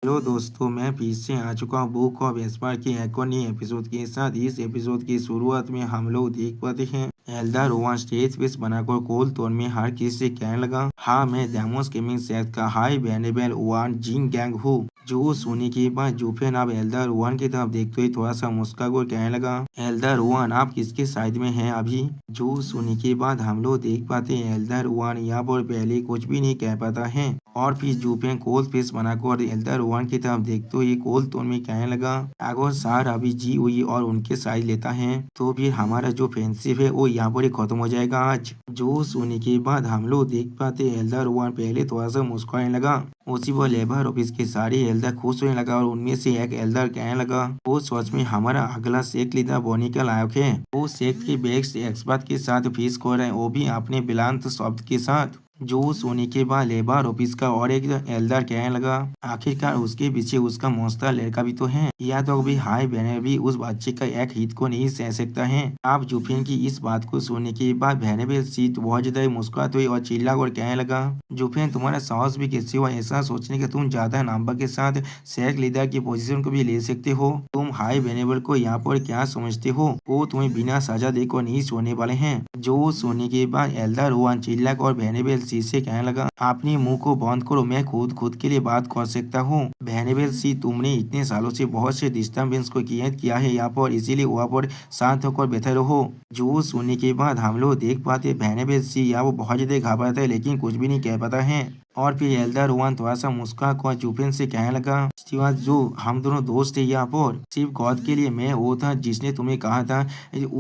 Hello दोस्तों, मैं फिर से आ चुका हूँ बुक ऑफ एस्पार के एक और नए एपिसोड के साथ। इस एपिसोड की शुरुआत में हम लोग देख पाते हैं एल्डर रोवन स्टेज पे बनाकर कोल तोड़ में हर किसी से कहने लगा, हाँ मैं डेमोस गेमिंग सेट का हाई वेनेबल ओवन जिंग गैंग हूँ। जो सुनने के बाद जूफेन अब एल्डर रोवन की तरफ देखते ही थोड़ा सा मुस्कुरा कर कहने लगा, एल्डर रोवन आप किसके साइड में हैं अभी? जो सुनने के बाद हम लोग देख पाते हैं एल्डर रोवन यहाँ पर पहले कुछ भी नहीं कह पाता है और फिर जूफेन कोल फेस बनाकर एल्डर रोवन की तरफ देखते हुए कोल टोन में कहने लगा, अगर सार अभी जी हुई और उनके साइड लेता है तो फिर हमारा जो फ्रेंडशिप है वो यहाँ पर ही खत्म हो जाएगा आज। जो सुनने के बाद हम लोग देख पाते एल्डर रोवन पहले थोड़ा सा मुस्कुराने लगा, उसी वो लेबर ऑफिस के सारे एल्डर खुश होने लगा और उनमें से एक एल्डर कहने लगा, वो सच में हमारा अगला सेक्ट लीडर बनने का लायक है। वो सेक्ट के बेस्ट एक्सपर्ट के साथ फीस कर रहे हैं, वो भी अपने बिलांत शब्द के साथ। जो सोने के बाद लेबर ऑफिस का और एक एल्डर कहने लगा, आखिरकार उसके पीछे उसका मौसला लड़का भी तो है, या तो अभी हाई बहने भी उस बच्चे का एक हित को नहीं सह सकता है। आप जुफिन की इस बात को सुनने के बाद बहने भी सीट बहुत ज्यादा मुस्कुराती हुई और चिल्ला कर कहने लगा, जुफिन तुम्हारा साहस भी कैसे हुआ ऐसा सोचने के तुम ज्यादा नंबर के साथ सेक्ट लीडर की पोजीशन को भी ले सकते हो? तुम हाई वेनेबल को यहाँ पर क्या समझते हो? वो तुम्हें बिना सजा देकर नहीं सोने वाले हैं। जो सोने के बाद एल्डर रोवन चिल्ला और वेनेबल सी से कहने लगा, अपने मुंह को बंद करो, मैं खुद के लिए बात कर सकता हूँ। वेनेबल सी तुमने इतने सालों से बहुत से डिस्टर्बेंस को किया है यहाँ पर, इसीलिए वहाँ पर शांत होकर बैठे रहो। जो सुनने के बाद हम लोग देख पाते वेनेबल सी या वो बहुत ज्यादा घबराता है लेकिन कुछ भी नहीं कह पाता है। और फिर एल्डर रोवन थोड़ा सा मुस्कुरा कर जुफिन से कहने लगा, शिवाज जो हम दोनों दोस्त थे यहाँ पर, सिर्फ गॉड के लिए मैं वो था जिसने तुम्हें कहा था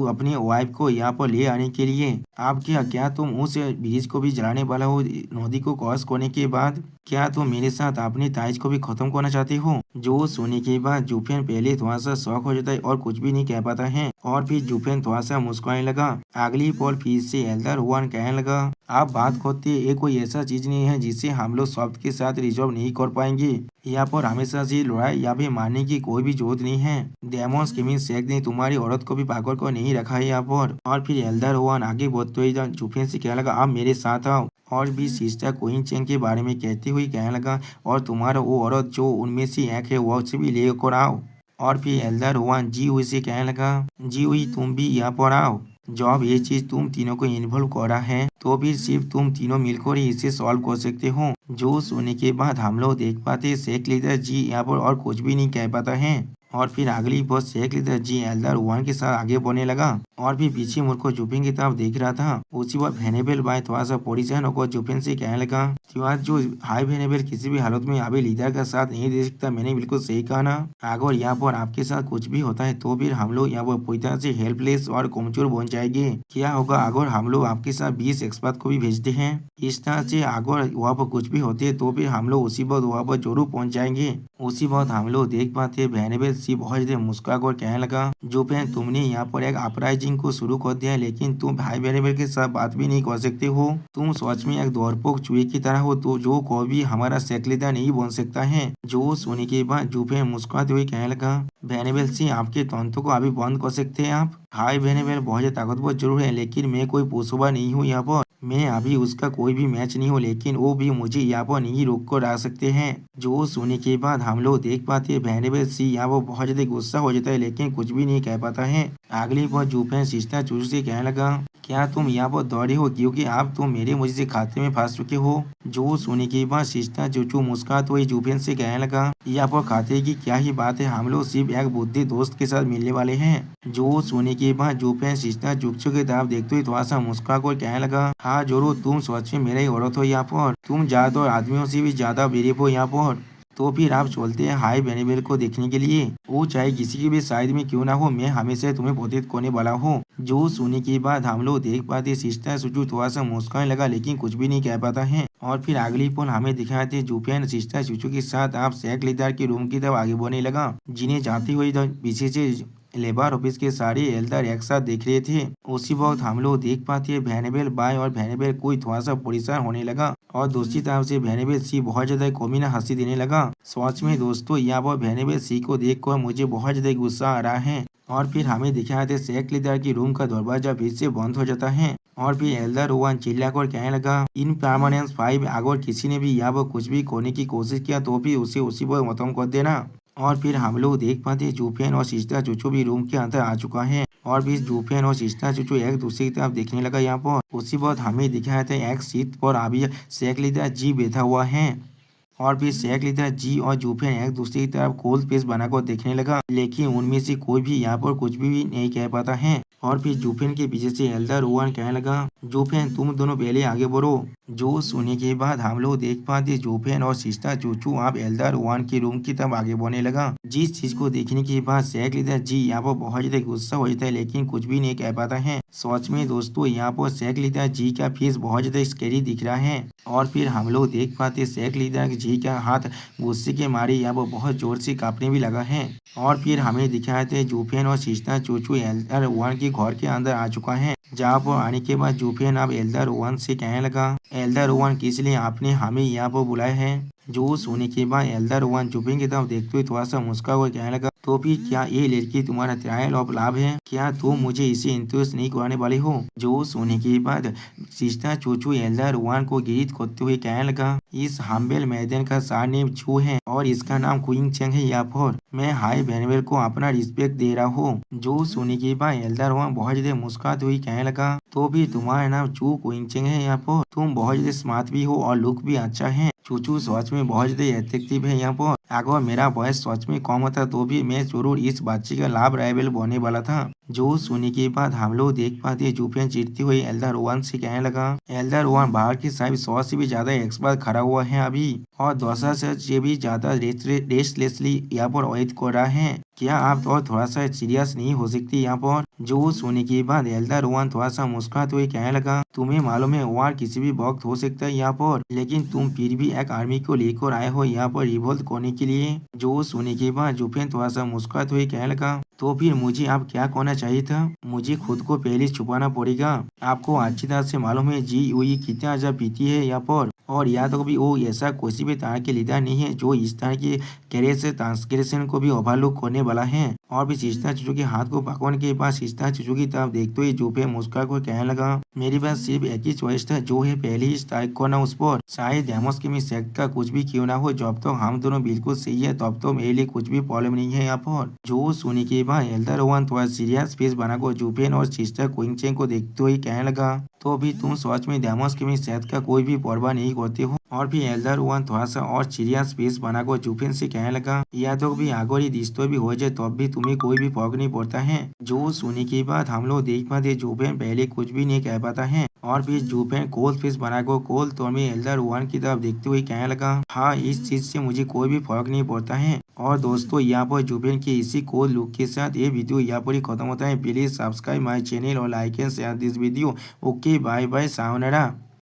अपनी वाइफ को यहाँ पर ले आने के लिए। आप क्या तुम उस ब्रिज को भी जलाने वाला हो नदी को क्रॉस करने के बाद? क्या तुम मेरे साथ अपनी ताइज को भी खत्म करना चाहते हो? जो सुनने के बाद जुफेन पहले थोड़ा सा शौक हो जाता है और कुछ भी नहीं कह पाता है और फिर जुफेन थोड़ा सा मुस्कुराने लगा। अगली पल फिर से एल्डर रोवन कहने लगा, आप बात करते ये कोई ऐसा चीज नहीं है जिसे हम लोग शब्द के साथ रिजॉल्व नहीं कर पाएंगे। यहाँ पर हमेशा से लड़ाई या भी मारने की कोई भी जरूरत नहीं है। डेमोस गेमिंग सेक्ट ने तुम्हारी औरत को भी पागल को नहीं रखा है यहाँ पर। और फिर एल्डर रोवन आगे बढ़ते हुए जुफेन से कहने लगा, आप मेरे साथ आओ। और भी सिस्टर क्वीन चेंग के बारे में कहते हुए कहने लगा, और तुम्हारा वो औरत जो उनमें से एक है वो से भी लेकर आओ। और फिर एल्डर रोवन जी हुई से कहने लगा, जी हुई तुम भी यहाँ पर आओ। जब ये चीज तुम तीनों को इन्वॉल्व करा है तो फिर सिर्फ तुम तीनों मिलकर ही इसे सॉल्व कर सकते हो। जो सुनने के बाद हम लोग देख पाते सेक्ट लीडर जी यहाँ पर और कुछ भी नहीं कह पाता है और फिर अगली बस सेक्ट लीडर जी एल्डर रोवन के साथ आगे बढ़ने लगा और फिर पीछे मुड़कर जुफिन की तरफ देख रहा था। उसी वक्त वेनेबल भाई थोड़ा सा परेशान होकर जुफिन से कहने लगा, शिवाज जो हाई वेनेबल किसी भी हालत में अभी लीडर का साथ नहीं दे सकता, मैंने बिल्कुल सही कहा ना? अगर यहाँ पर आपके साथ कुछ भी होता है तो फिर हम लोग यहाँ पर पूरी तरह से हेल्पलेस और कमजोर बन जाएंगे। क्या होगा अगर हम लोग आपके साथ 20 एक्सपर्ट को भी भेजते हैं? इस तरह से अगर वहाँ पर कुछ भी होते है तो फिर हम लोग उसी वक्त वहाँ पर जरूर पहुँच जाएंगे। उसी वक्त हम लोग देख पाते वेनेबल सी बहुत ज्यादा मुस्कुरा कर कहने लगा, जुफिन तुमने यहाँ पर एक अपराइजिंग को शुरू कर दिया है लेकिन तुम भाई वेनेबल के साथ बात भी नहीं कर सकते हो। तुम सच में एक दौड़पोक चूहे की तरह हो तो जो कोई भी हमारा सेक्ट लीडर नहीं बन सकता है। जो सुनने के बाद जुफिन मुस्कुराते हुए कहने लगा, वेनेबल सी आपके तंत्र को अभी बंद कर सकते हैं आप? हाई वेनेबल बहुत ज्यादा ताकतवर जरूर है लेकिन मैं कोई पोसोबा नहीं हूँ यहाँ पर। मैं अभी उसका कोई भी मैच नहीं हूँ लेकिन वो भी मुझे यहाँ पर नहीं रोक कर आ सकते हैं। जो सुनने के बाद हम लोग देख पाते हैं वेनेबल सी यहाँ पर बहुत ज्यादा गुस्सा हो जाता है लेकिन कुछ भी नहीं कह पाता है। अगली बार जुफेन सिस्टर चूचू से कहने लगा, क्या तुम यहाँ पर दौड़े हो क्योंकि आप तो मेरे मुझे से खाते में फंस चुके हो? जो सुनने के बाद सिस्टर चूचू मुस्कुराते हुए जुफेन से कहने लगा, यहाँ पर खाते की क्या ही बात है, हम लोग सिर्फ एक बुद्धि दोस्त के साथ मिलने वाले हैं। जो सुनने के बाद जुफेन सिस्टर चूचू की तरफ देखते हुए थोड़ा सा मुस्कुरा कर कहने लगा, हाँ जरूर तुम सच में मेरा ही औरत हो यहाँ पर, तुम ज्यादा आदमियों से भी ज्यादा बेरीफ हो यहाँ पर। तो फिर आप चलते हैं हाई वेनेबल को देखने के लिए, वो चाहे किसी की भी साइड में क्यों ना हो, मैं हमेशा तुम्हें प्रोटेक्ट करने वाला हूँ। जो सुनने के बाद हम लोग देख पाते सिस्टर सुचू थोड़ा सा मुस्कुराने लगा लेकिन कुछ भी नहीं कह पाता है। और फिर अगली पल हमें दिखाते जुफिन सिस्टर सुचू के साथ आप सेक्ट लीडर के रूम की तरफ आगे बढ़ने लगा, जिन्हें जाते हुए पीछे से लेबर ऑफिस के सारे एल्डर एक साथ देख रहे थे। उसी वक्त हम लोग देख पाते हैं वेनेबल बाय और वेनेबल कोई थोड़ा सा परेशान होने लगा और दूसरी तरफ से वेनेबल सी बहुत ज्यादा कमीना हंसी देने लगा। सच में दोस्तों यहाँ पर वेनेबल सी को देखकर मुझे बहुत ज्यादा गुस्सा आ रहा है। और फिर हमें दिखाते सेक्ट लीडर की रूम का दरवाजा फिर से बंद हो जाता है और फिर एल्डर ओवन चिल्लाकर कहने लगा, इन परमानेंस 5 अगर किसी ने भी यहाँ पर कुछ भी करने की कोशिश किया तो फिर उसे उसी पर खत्म कर देना। और फिर हम लोग देख पाते जूफेन और सिस्टर चूचू भी रूम के अंदर आ चुका है। और फिर जूफेन और सिस्टर चूचू एक दूसरे की तरफ देखने लगा। यहाँ पर उसी वक्त हमें दिखाया था एक सीट पर अभी शेख लीडर जी बैठा हुआ है। और फिर शेख लीडर जी और जूफेन एक दूसरे की तरफ कोल्ड फेस बनाकर देखने लगा, लेकिन उनमें से कोई भी यहाँ पर कुछ भी नहीं कह पाता है। और फिर जूफेन के पीछे से एल्डर ओवन कहने लगा, जूफेन तुम दोनों पहले आगे बढ़ो। जो सुनने के बाद हम लोग देख पाते जूफेन और सिस्टर चूचू आप एल्डर ओवन के रूम की तरफ आगे बढ़ने लगा। जिस चीज को देखने के बाद शेख लीडर जी यहाँ पर बहुत ज्यादा गुस्सा हो जाता है, लेकिन कुछ भी नहीं कह पाता है। सच में दोस्तों यहाँ पर शेख लीडर जी का फेस बहुत ज्यादा स्कैरी दिख रहा है। और फिर हम लोग देख पाते शेख लीडर जी का हाथ गुस्से के मारे यहाँ पर बहुत जोर से कांपने भी लगा है। और फिर हमें दिखाए थे जूफेन और सिस्टर चूचू एल्डर ओवन के घर के अंदर आ चुका है। जहाँ पर आने के बाद जूफेन अब एल्डर ओवन से कहने लगा, एल्डर ओवन किस लिए आपने हमें यहाँ पर बुलाया है। जो सोने के बाद एल्डर ओवन जूफेन की तरफ देखते हुए थोड़ा सा मुस्का हुआ कहने लगा, तो फिर क्या ये लड़की तुम्हारा ट्रायल ऑफ लव है? क्या तुम मुझे इसे इंट्रोड्यूस नहीं कराने वाले हो? जो सोने के बाद सिस्टर चूचू एल्डर ओवन को गिरित करते हुए कहने लगा, इस हम्बल मैदान का सार नेम चू है और इसका नाम क्वीन चेंग है। या फिर मैं हाई वेनवेल को अपना रिस्पेक्ट दे रहा हूँ। जो सोने के बाद एल्डर ओवन बहुत ज्यादा मुस्कुराते हुए कहने लगा, तो भी तुम्हारा नाम चू क्वीन चेंग है। या फिर तुम बहुत ज्यादा स्मार्ट भी हो और लुक भी अच्छा है। चूचू सच में बहुत ज्यादा अट्रैक्टिव है। यहाँ पर अगर मेरा बॉयस सच में कम होता तो भी मैं जरूर इस बच्चे का लव राइवल बनने वाला था। जो सुनने के बाद हम लोग देख पाते जूफेन चिढ़ते हुए एल्डर ओवन से कहने लगा, एल्डर ओवन बाहर की साइड 100 से भी ज्यादा एक्सपर्ट खड़ा हुआ है अभी, और 10 से भी ज्यादा रेस्टलेसली यहाँ पर वेट कर रहा है। क्या आप तो थोड़ा सा सीरियस नहीं हो सकती यहाँ पर? जो सुनने के बाद एल्डर ओवन थोड़ा सा मुस्कुराते हुए कहने लगा, तुम्हें मालूम है वार किसी भी वक्त हो सकता है यहाँ पर, लेकिन तुम फिर भी एक आर्मी को लेकर आए हो यहाँ पर रिवोल्ट करने के लिए। जो सुनने के बाद जूफेन थोड़ा सा मुस्कुराते हुए कहने लगा, तो फिर मुझे आप क्या कहना चाहिए था? मुझे खुद को पहले छुपाना पड़ेगा। आपको अच्छी तरह से मालूम है जी हुई कितना अजब पीती है यहाँ पर, और या तो कभी वो ऐसा कोई भी तरह के लीडर नहीं है जो इस तरह के कैरियर से ट्रांसग्रेशन को भी ओवरलुक करने वाला है। और भी सिस्टर चूचू के हाथ को पकड़ने के बाद सिस्टर चूचू की तरफ देखते हुए जूफे मुस्कुरा कर कहने लगा, मेरे पास सिर्फ एक ही चॉइस था, जो है पहले ही स्ट्राइक करना उस पर। शायद डेमोस के सेक्ट का कुछ भी क्यों ना हो, जब तक हम दोनों बिल्कुल सही है तब तो मेरे लिए कुछ भी प्रॉब्लम नहीं है यहाँ पर। जो सुने के बाद एल्डर ओवन थोड़ा सीरियस फेस बनाकर जूफेन और सिस्टर क्वीन चेंग को देखते हुए कहने लगा, तो भी तुम सच में डेमोस के सेक्ट का कोई भी परवाह नहीं करते हो? और भी एल्डर ओवन थोड़ा सा और सीरियस फेस बनाकर जूफेन से कहने लगा, या तो भी अगर ये रिश्तों भी हो जाए तब भी तुम्हें कोई भी फर्क नहीं पड़ता है। जो सुनने के बाद हम लोग देख पाते जूफेन पहले कुछ भी नहीं कह पाता है। और फिर जूफेन कोल्ड फेस बनाकर कोल्ड तौर में एल्डर ओवन की तरफ देखते हुए कहने लगा, हाँ इस चीज से मुझे कोई भी फर्क नहीं पड़ता है। और दोस्तों यहाँ पर जूफेन के इसी कोल्ड लुक के साथ ये वीडियो यहाँ पर ही खत्म होता है। प्लीज सब्सक्राइब माई चैनल और like and share this video. Okay bye bye, sayonara.